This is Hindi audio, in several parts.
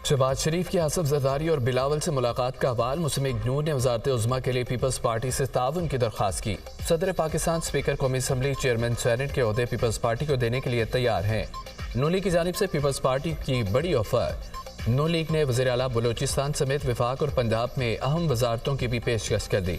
शहबाज शरीफ की आसिफ जरदारी और बिलावल से मुलाकात का हवाल। मुस्लिम लीग नून ने वजारत उज़्मा के लिए पीपल्स पार्टी से ताउन की दरख्वास्त की। सदर पाकिस्तान स्पीकर कौमी असम्बली चेयरमैन सेनेट के ओहदे पीपल्स पार्टी को देने के लिए तैयार हैं। नून लीग की जानिब से पीपल्स पार्टी की बड़ी ऑफर। नून लीग ने वज़ीर आला बलोचिस्तान समेत वफाक और पंजाब में अहम वजारतों की भी पेशकश कर दी।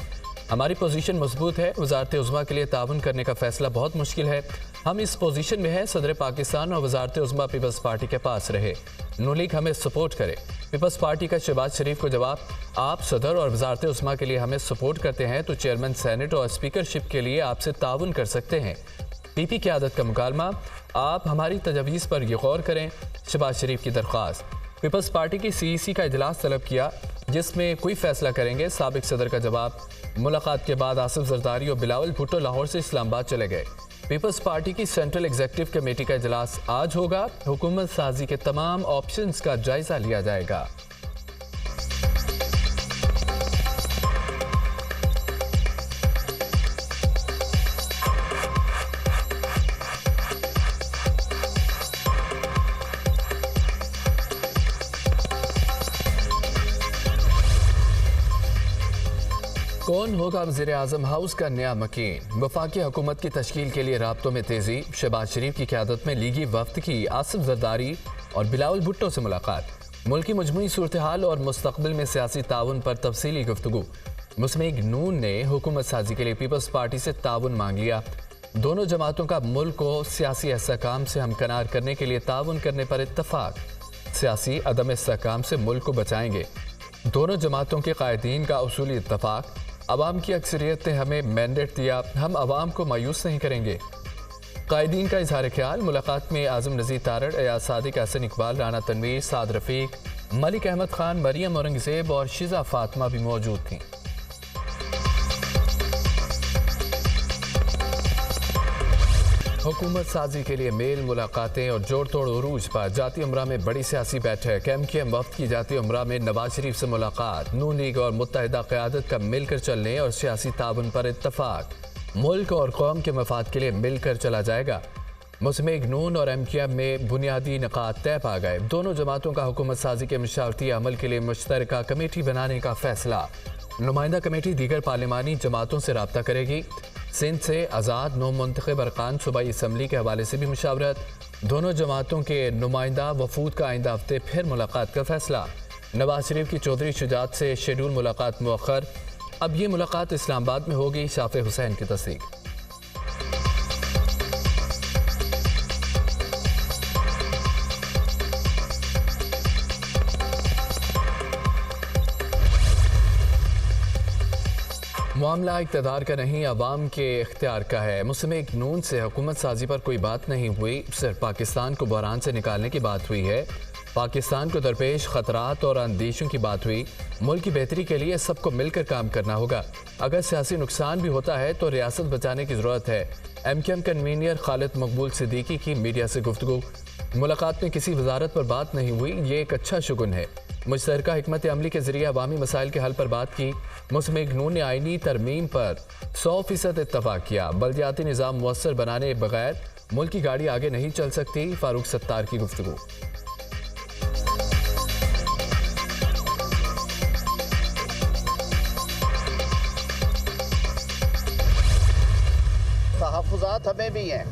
हमारी पोजीशन मजबूत है। वजारत उज़्मा के लिए ताउन करने का फैसला बहुत मुश्किल है। हम इस पोजीशन में हैं। सदर पाकिस्तान और वजारत उज़्मा पीपल्स पार्टी के पास रहे। नून लीग हमें सपोर्ट करे। पीपल्स पार्टी का शहबाज शरीफ को जवाब, आप सदर और वजारत उज़्मा के लिए हमें सपोर्ट करते हैं तो चेयरमैन सेनेट और स्पीकरशिप के लिए आपसे ताउन कर सकते हैं। पीपी की आदत का मुकालमा, आप हमारी तजवीज़ पर यह गौर करें। शहबाज शरीफ की दरख्वास्त। पीपल्स पार्टी की सीईसी का इजलास तलब किया जिसमें कोई फैसला करेंगे। साबिक सदर का जवाब, मुलाकात के बाद आसिफ जरदारी और बिलावल भुट्टो लाहौर से इस्लामाबाद चले गए। पीपल्स पार्टी की सेंट्रल एग्जीक्यूटिव कमेटी का इजलास आज होगा। हुकूमत साजी के तमाम ऑप्शंस का जायजा लिया जाएगा। कौन होगा वज़ीर आज़म हाउस का नया मकीन? वफाकी हुकूमत की तश्कील के लिए राब्तों में तेजी। शहबाज शरीफ की क़यादत में लीगी वफ्द की आसिफ जरदारी और बिलावल भुट्टो से मुलाकात। मुल्क की मजमूई सूरत हाल और मुस्तक़बिल में सियासी ताउन पर तफसीली गुफ्तगू। मुस्लिम लीग नून ने हुकूमत साजी के लिए पीपल्स पार्टी से ताउन मांग लिया। दोनों जमातों का मुल्क को सियासी इस्तेहकाम से हमकनार करने के लिए ताउन करने पर इत्तफाक। सियासी अदम इस्तेहकाम से मुल्क को बचाएंगे। दोनों जमातों के कायदीन का उसूली इत्तफाक। अवाम की अक्सरियत ने हमें मैंडेट दिया, हम अवाम को मायूस नहीं करेंगे। कायदीन का इजहार ख्याल। मुलाकात में आज़म नज़ीर तारड़, एयाज सादिक, हसन इकबाल, राना तनवीर, साद रफ़ीक, मलिक अहमद खान, मरियम औरंगज़ेब और शिजा फातिमा भी मौजूद थीं। हुकूमत साजी के लिए मेल मुलाकातें और जोड़ तोड़ उरूज पर। जाती उमरा में बड़ी सियासी बैठक। MKM वफ्द की जाती उमरा में नवाज शरीफ से मुलाकात। नून लीग और मुत्तहिदा क़यादत का मिलकर चलने और सियासी ताउन पर इत्तफाक। मुल्क और कौम के मफाद के लिए मिलकर चला जाएगा। मुस्लिम लीग नून और MKM में बुनियादी निकात तय पा गए। दोनों जमातों का हुकूमत साजी के मशावरती अमल के लिए मुश्तरका कमेटी बनाने का फैसला। नुमाइंदा कमेटी दीगर पार्लिमानी जमातों से रब्ता करेगी। सिंध से आज़ाद नौ मुंतखब अरकान सूबाई असम्बली के हवाले से भी मुशावरत। दोनों जमातों के नुमाइंदा वफूद का आइंदा हफ्ते फिर मुलाकात का फैसला। नवाज शरीफ की चौधरी शुजात से शेड्यूल मुलाकात मुअख्खर। अब ये मुलाकात इस्लामाबाद में होगी। शाफ़े हुसैन की तस्दीक। मामला इक़्तिदार का नहीं, अवाम के इख्तियार का है। मुस्लिम लीग नून से हुकूमत साजी पर कोई बात नहीं हुई, सिर्फ पाकिस्तान को बहरान से निकालने की बात हुई है। पाकिस्तान को दरपेश खतरात और अंदेशों की बात हुई। मुल्क की बेहतरी के लिए सबको मिलकर काम करना होगा। अगर सियासी नुकसान भी होता है तो रियासत बचाने की ज़रूरत है। MKM कन्वीनर खालिद मकबूल सिद्दीकी की मीडिया से गुफ्तगू। मुलाकात में किसी वजारत पर बात नहीं हुई, ये एक अच्छा शुगुन है। मुश्तरका हिकमत अमली के जरिए अवामी मसाइल के हल पर बात की। मुस्लिम लीग नून ने आईनी तरमीम पर 100% इत्तफाक किया। बल्दियाती निज़ाम मुअस्सर बनाने बगैर मुल्क की गाड़ी आगे नहीं चल सकती। फारूक सत्तार की गुफ्तगू। तहफ़्फ़ुज़ात हमें भी हैं,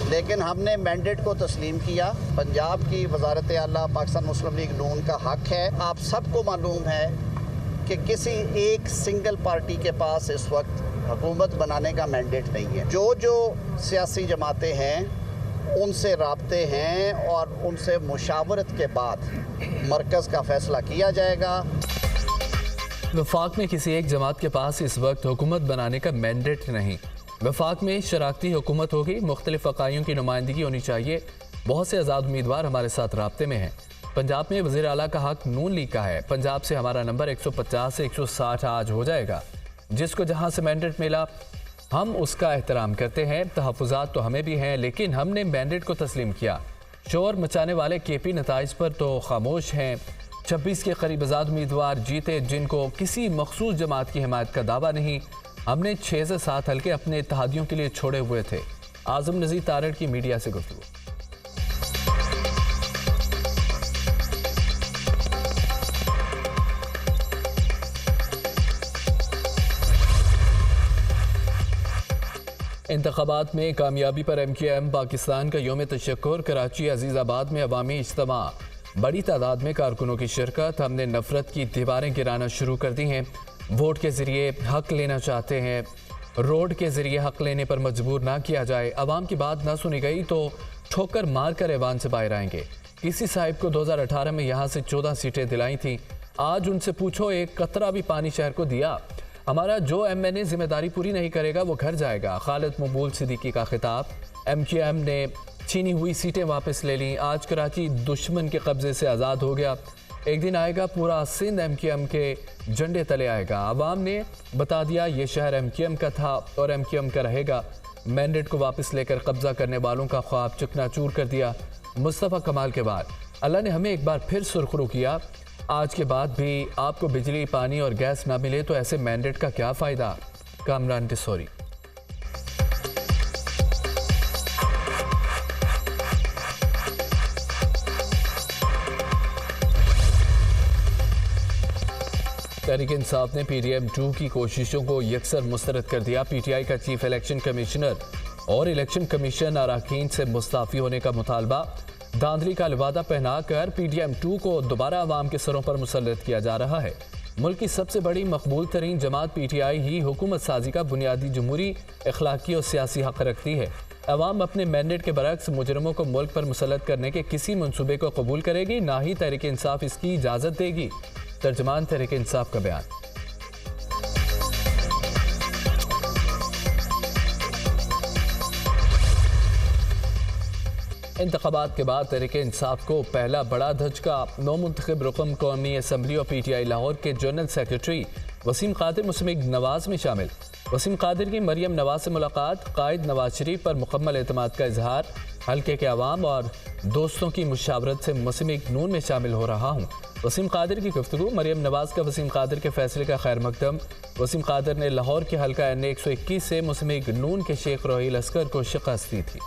लेकिन हमने मैंडेट को तस्लीम किया। पंजाब की वजारत आला पाकिस्तान मुस्लिम लीग नून का हक है। आप सबको मालूम है कि किसी एक सिंगल पार्टी के पास इस वक्त हुकूमत बनाने का मैंडेट नहीं है। जो सियासी जमातें हैं उनसे राब्ते हैं और उनसे मुशावरत के बाद मरकज़ का फ़ैसला किया जाएगा। वफाक में किसी एक जमात के पास इस वक्त हुकूमत बनाने का मैंडेट नहीं। वफाक में शराकती हुकूमत होगी। मुख्तलिफ अकाइयों की नुमाइंदगी होनी चाहिए। बहुत से आज़ाद उम्मीदवार हमारे साथ राब्ते में हैं। पंजाब में वज़ीर आला का हक नून लीग का है। पंजाब से हमारा नंबर 150 से 160 आज हो जाएगा। जिसको जहां से मैंडेट मिला हम उसका एहतराम करते हैं। तहफ़्फ़ुज़ात तो हमें भी हैं, लेकिन हमने मैंडेट को तस्लीम किया। शोर मचाने वाले KP नताइज पर तो खामोश हैं। 26 के करीब आज़ाद उम्मीदवार जीते जिनको किसी मखसूस जमात की हिमायत का दावा नहीं। हमने 6 से 7 हल्के अपने इत्तेहादियों के लिए छोड़े हुए थे। आज़म नज़ीर तारड़ की मीडिया से गुफ्तगू। इंतखाबात में कामयाबी पर MQM पाकिस्तान का योम तशक्कुर। कराची अजीज़ाबाद में अवामी इज्तिमा, बड़ी तादाद में कारकुनों की शिरकत। हमने नफरत की दीवारें गिराना शुरू कर दी हैं। वोट के ज़रिए हक लेना चाहते हैं, रोड के ज़रिए हक लेने पर मजबूर ना किया जाए। अवाम की बात ना सुनी गई तो ठोकर मार कर ऐवान से बाहर आएंगे। किसी साहिब को 2018 में यहाँ से 14 सीटें दिलाई थी, आज उनसे पूछो एक कतरा भी पानी शहर को दिया। हमारा जो MNA जिम्मेदारी पूरी नहीं करेगा वो घर जाएगा। खालिद मकबूल सिद्दीकी का खिताब। MQM ने छीनी हुई सीटें वापस ले लीं। आज कराची दुश्मन के कब्जे से आज़ाद हो गया। एक दिन आएगा पूरा सिंध MQM के झंडे तले आएगा। आवाम ने बता दिया ये शहर MQM का था और MQM का रहेगा। मैंडेट को वापस लेकर कब्जा करने वालों का ख्वाब चकनाचूर कर दिया। मुस्तफ़ा कमाल के बाद अल्लाह ने हमें एक बार फिर सुरखरू किया। आज के बाद भी आपको बिजली, पानी और गैस ना मिले तो ऐसे मैंडेट का क्या फ़ायदा। कामरान टिसोरी। तहरीक इंसाफ ने PTM 2 की कोशिशों को यकसर मुस्तरद कर दिया। PTI का चीफ इलेक्शन कमिश्नर और इलेक्शन कमीशन अरकान से मुस्ताफ़ी होने का मुतालबा। धांधली का लिबादा पहनाकर PTM 2 को दोबारा अवाम के सरों पर मुसल्लत किया जा रहा है। मुल्क की सबसे बड़ी मकबूल तरीन जमात PTI ही हुकूमत साजी का बुनियादी जमहूरी, अखलाकी और सियासी हक रखती है। अवाम अपने मैंडेट के बरक्स मुजरमों को मुल्क पर मुसल्लत करने के किसी मंसूबे को कबूल करेगी, ना ही तहरीक इंसाफ इसकी इजाज़त देगी। तर्जमान तहरीक इंसाफ का बयान। इंतखाबात के बाद तहरीक इंसाफ को पहला बड़ा धचका। नौमुंतखब रुकन कौमी असम्बली और PTI लाहौर के जनरल सेक्रेटरी वसीम कादिर मुस्लिम नवाज में शामिल। वसीम कादिर की मरियम नवाज से मुलाकात। कायद नवाज शरीफ पर मुकम्मल एतमाद का इजहार। हल्के के अवाम और दोस्तों की मुशावरत से मुस्लिम नून में शामिल हो रहा हूँ। वसीम कादिर की गुफ्तगू। मरियम नवाज का वसीम कादिर के फैसले का खैर मकदम। वसीम कादिर ने लाहौर के हल्का NA 121 से मुस्लिम नून के शेख रोहिल अस्कर को शिकस्त दी थी।